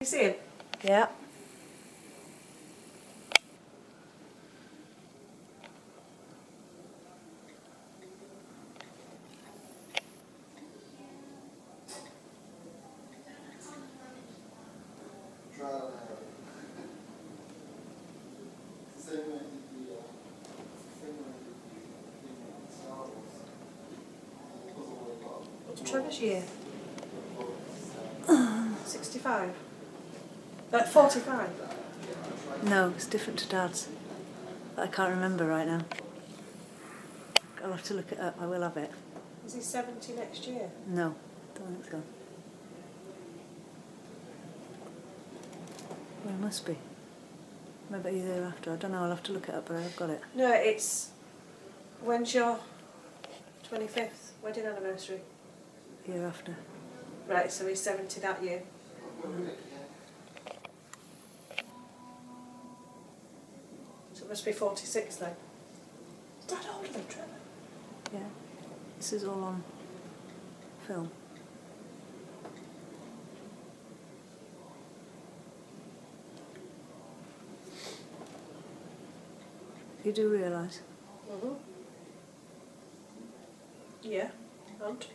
You see him? Yeah. What's Trevor's year? 65? 45? No, it's different to Dad's. But I can't remember right now. I'll have to look it up. I will have it. Is he 70 next year? No, don't think so. Well, it must be. Maybe a year after. I don't know. I'll have to look it up, but I've got it. No, it's... When's your 25th wedding anniversary? Year after. Right, so he's 70 that year. So it must be 46 then. Is Dad older than Trevor? Yeah. This is all on film. You do realise? Yeah, and?